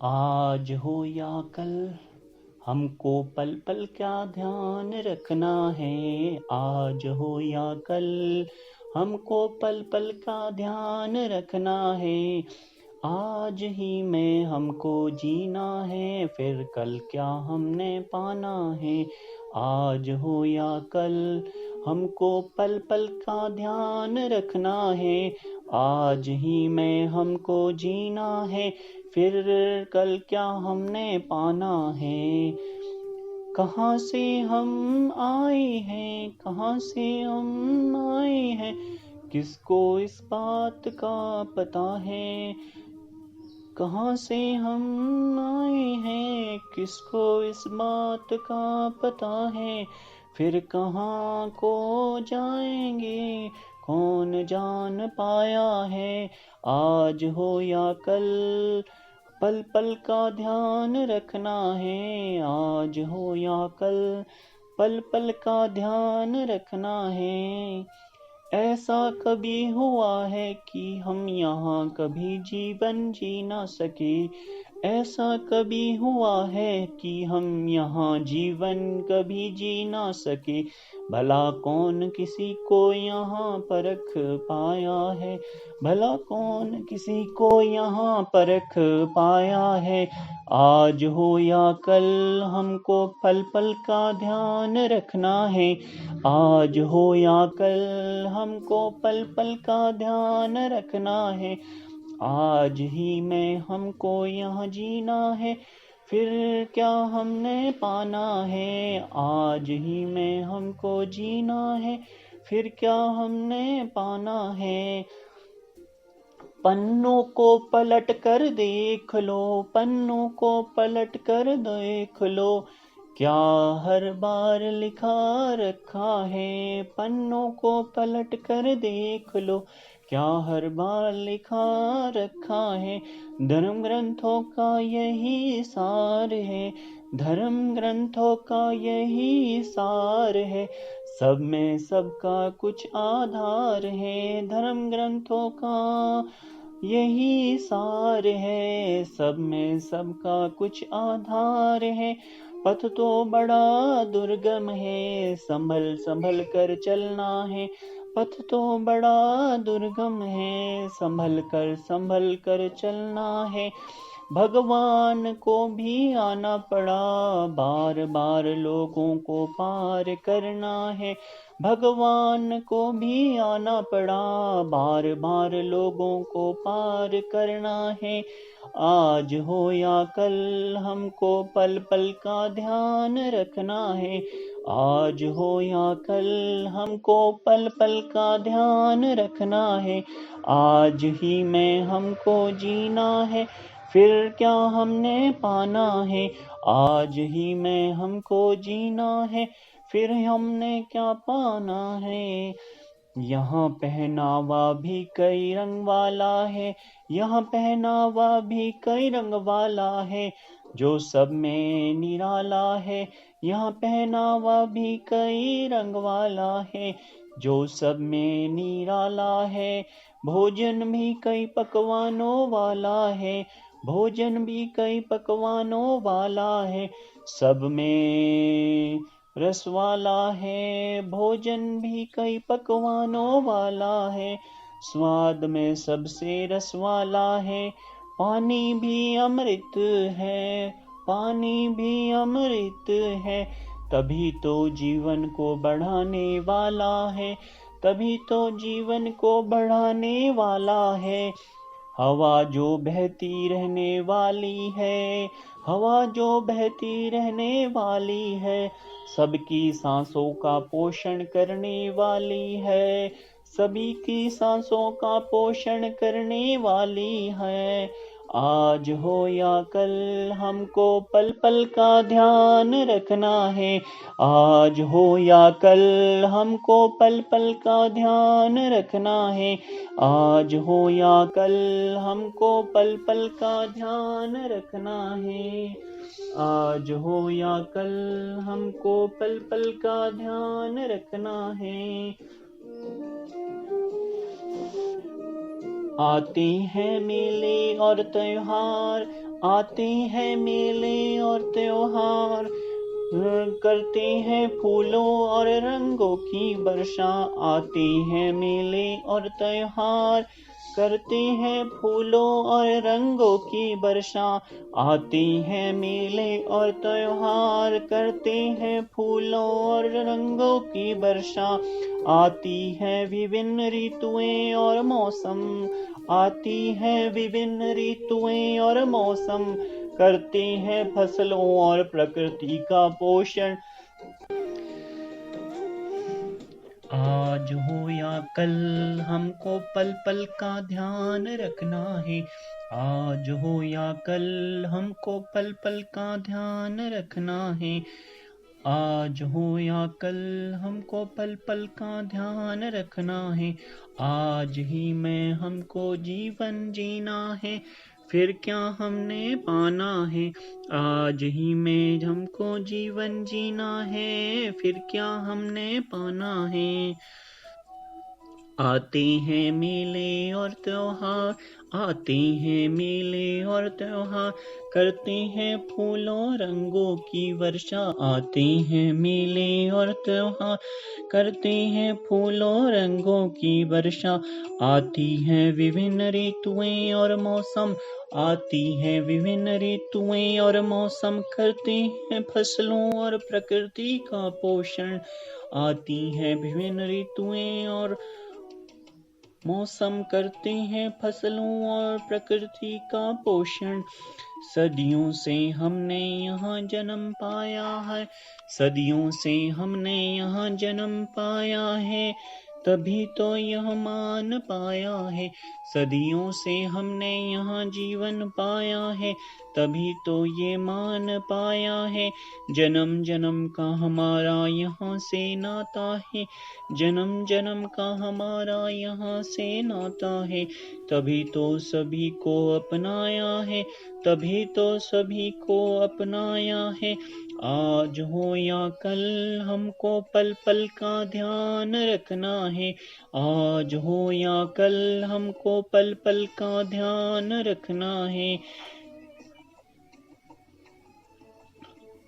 आज हो या कल हमको पल पल क्या ध्यान रखना है। आज हो या कल हमको पल पल का ध्यान रखना है। आज ही में हमको जीना है, फिर कल क्या हमने पाना है। आज हो या कल हमको पल पल का ध्यान रखना है। आज ही में हमको जीना है, फिर कल क्या हमने पाना है। कहाँ से हम आए हैं, कहाँ से हम आए हैं, किसको इस बात का पता है। कहाँ से हम आए हैं, किसको इस बात का पता है। फिर कहाँ को जाएंगे, कौन जान पाया है। आज हो या कल पल पल का ध्यान रखना है। आज हो या कल पल पल का ध्यान रखना है। ऐसा कभी हुआ है कि हम यहाँ कभी जीवन जी ना सके। ऐसा कभी हुआ है कि हम यहाँ जीवन कभी जी ना सके। भला कौन किसी को यहाँ परख पाया है। भला कौन किसी को यहाँ परख पाया है। आज हो या कल हमको पल पल का ध्यान रखना है। आज हो या कल हमको पल पल का ध्यान रखना है। आज ही में हमको यहाँ जीना है, फिर क्या हमने पाना है। आज ही में हमको जीना है, फिर क्या हमने पाना है। पन्नों को पलट कर देख लो, पन्नों को पलट कर देख लो, क्या हर बार लिखा रखा है। पन्नों को पलट कर देख लो, क्या हर बार लिखा रखा है। धर्म ग्रंथों का यही सार है, धर्म ग्रंथों का यही सार है। सब में सबका कुछ आधार है, धर्म ग्रंथों का यही सार है। सब में सबका कुछ आधार है। पथ तो बड़ा दुर्गम है, संभल संभल कर चलना है। पथ तो बड़ा दुर्गम है, संभल कर चलना है। भगवान को भी आना पड़ा, बार बार लोगों को पार करना है। भगवान को भी आना पड़ा, बार बार लोगों को पार करना है। आज हो या कल हमको पल पल का ध्यान रखना है। आज हो या कल हमको पल पल का ध्यान रखना है। आज ही में हमको जीना है, फिर क्या हमने पाना है। आज ही में हमको जीना है, फिर हमने क्या पाना है। यहाँ पहनावा भी कई रंग वाला है, यहाँ पहनावा भी कई रंग वाला है, जो सब में निराला है। यहाँ पहनावा भी कई रंग वाला है, जो सब में निराला है। भोजन भी कई पकवानों वाला है, भोजन भी कई पकवानों वाला है, सब में रस वाला है। भोजन भी कई पकवानों वाला है, स्वाद में सबसे रस वाला है। पानी भी अमृत है, पानी भी अमृत है, तभी तो जीवन को बढ़ाने वाला है, तभी तो जीवन को बढ़ाने वाला है। हवा जो बहती रहने वाली है, हवा जो बहती रहने वाली है, सबकी सांसों का पोषण करने वाली है, सभी की सांसों का पोषण करने वाली है। आज हो या कल हमको पल पल का ध्यान रखना है। आज हो या कल हमको पल पल का ध्यान रखना है। आज हो या कल हमको पल पल का ध्यान रखना है। आज हो या कल हमको पल पल का ध्यान रखना है। आते हैं मेले और त्योहार, आते हैं मेले और त्योहार, करते हैं फूलों और रंगों की वर्षा। आते हैं मेले और त्योहार, करते हैं फूलों और रंगों की वर्षा। आते हैं मेले और त्योहार, करते हैं फूलों और रंगों की वर्षा। आती है विभिन्न ऋतुएं और मौसम, आती है विभिन्न ऋतुएं और मौसम, करते हैं फसलों और प्रकृति का पोषण। आज हो या कल हमको पल पल का ध्यान रखना है। आज हो या कल हमको पल पल का ध्यान रखना है। आज हो या कल हमको पल पल का ध्यान रखना है। आज ही में हमको जीवन जीना है, फिर क्या हमने पाना है। आज ही में हमको जीवन जीना है, फिर क्या हमने पाना है। आते हैं मेले और त्योहार, आते हैं मेले और त्योहार, करते हैं फूलों रंगों की वर्षा। आते हैं मेले और त्योहार, करते हैं फूलों रंगों की वर्षा। आती हैं विभिन्न ऋतुएं और मौसम, आती हैं विभिन्न ऋतुएं और मौसम, करते हैं फसलों और प्रकृति का पोषण। आती हैं विभिन्न ऋतुएं और मौसम, करते हैं फसलों और प्रकृति का पोषण। सदियों से हमने यहाँ जन्म पाया है, सदियों से हमने यहाँ जन्म पाया है, तभी तो यह मान पाया है। सदियों से हमने यहाँ जीवन पाया है, तभी तो ये मान पाया है। जन्म जन्म का हमारा यहाँ से नाता है, जन्म जन्म का हमारा यहाँ से नाता है, तभी तो सभी को अपनाया है, तभी तो सभी को अपनाया है। आज हो या कल हमको पल पल का ध्यान रखना है। आज हो या कल हमको पल पल का ध्यान रखना है।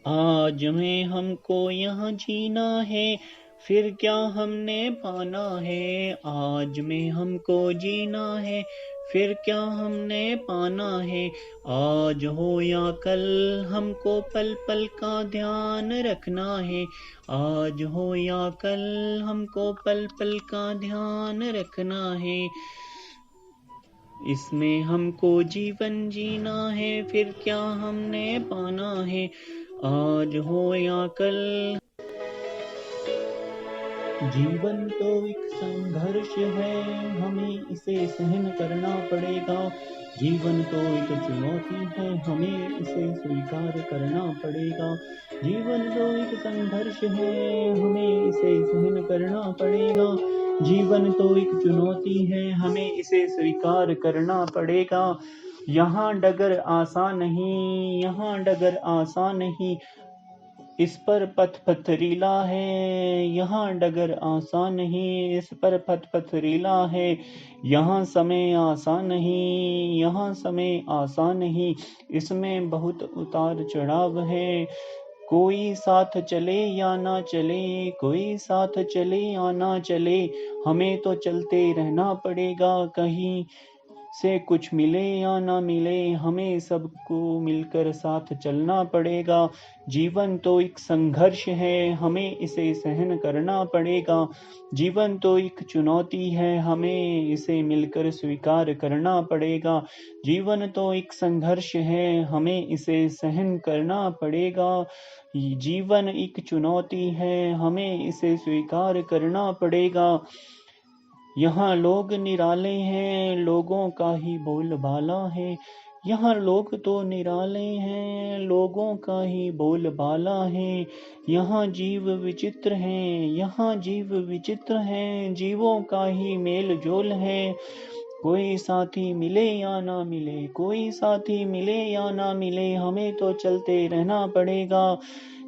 आज में हमको यहाँ जीना है, फिर क्या हमने पाना है। आज में हमको जीना है, फिर क्या हमने पाना है। आज हो या कल हमको पल पल का ध्यान रखना है। आज हो या कल हमको पल पल का ध्यान रखना है। इसमें हमको जीवन जीना है, फिर क्या हमने पाना है। आज हो या कल। जीवन तो एक संघर्ष है, हमें इसे सहन करना पड़ेगा। जीवन तो एक चुनौती है, हमें इसे स्वीकार करना पड़ेगा। जीवन तो एक संघर्ष है, हमें इसे सहन करना पड़ेगा। जीवन तो एक चुनौती है, हमें इसे स्वीकार करना पड़ेगा। यहाँ डगर आसान नहीं, यहाँ डगर आसान नहीं, इस पर पथ पथरीला है। यहाँ डगर आसान नहीं, इस पर पथ पथरीला है। यहाँ समय आसान नहीं, यहाँ समय आसान नहीं, इसमें बहुत उतार चढ़ाव है। कोई साथ चले या ना चले, कोई साथ चले या ना चले, हमें तो चलते रहना पड़ेगा। कहीं से कुछ मिले या ना मिले, हमें सबको मिलकर साथ चलना पड़ेगा। जीवन तो एक संघर्ष है, हमें इसे सहन करना पड़ेगा। जीवन तो एक चुनौती है, हमें इसे मिलकर स्वीकार करना पड़ेगा। जीवन तो एक संघर्ष है, हमें इसे सहन करना पड़ेगा। जीवन एक चुनौती है, हमें इसे स्वीकार करना पड़ेगा। यहाँ लोग निराले हैं, लोगों का ही बोलबाला है। यहाँ लोग तो निराले हैं, लोगों का ही बोलबाला है। यहाँ जीव विचित्र हैं, यहाँ जीव विचित्र हैं, जीवों का ही मेल जोल है। कोई साथी मिले या ना मिले, कोई साथी मिले या ना मिले, हमें तो चलते रहना पड़ेगा।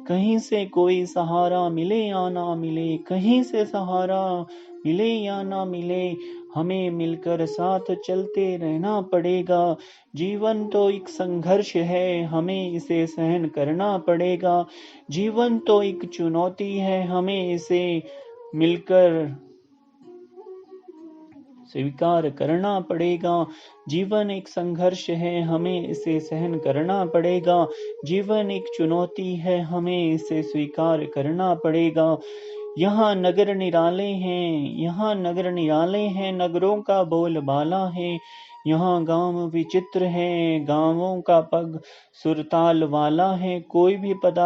कहीं से कोई सहारा मिले या ना मिले, कहीं से सहारा मिले या ना मिले, हमें मिलकर साथ चलते रहना पड़ेगा। जीवन तो एक संघर्ष है, हमें इसे सहन करना पड़ेगा। जीवन तो एक चुनौती है, हमें इसे मिलकर स्वीकार करना पड़ेगा। जीवन एक संघर्ष है, हमें इसे सहन करना पड़ेगा। जीवन एक चुनौती है, हमें इसे स्वीकार करना पड़ेगा। यहाँ नगर निराले हैं, नगरों का बोलबाला है। यहाँ गांव विचित्र है, गांवों का पग सुरताल वाला है। कोई भी पदार्थ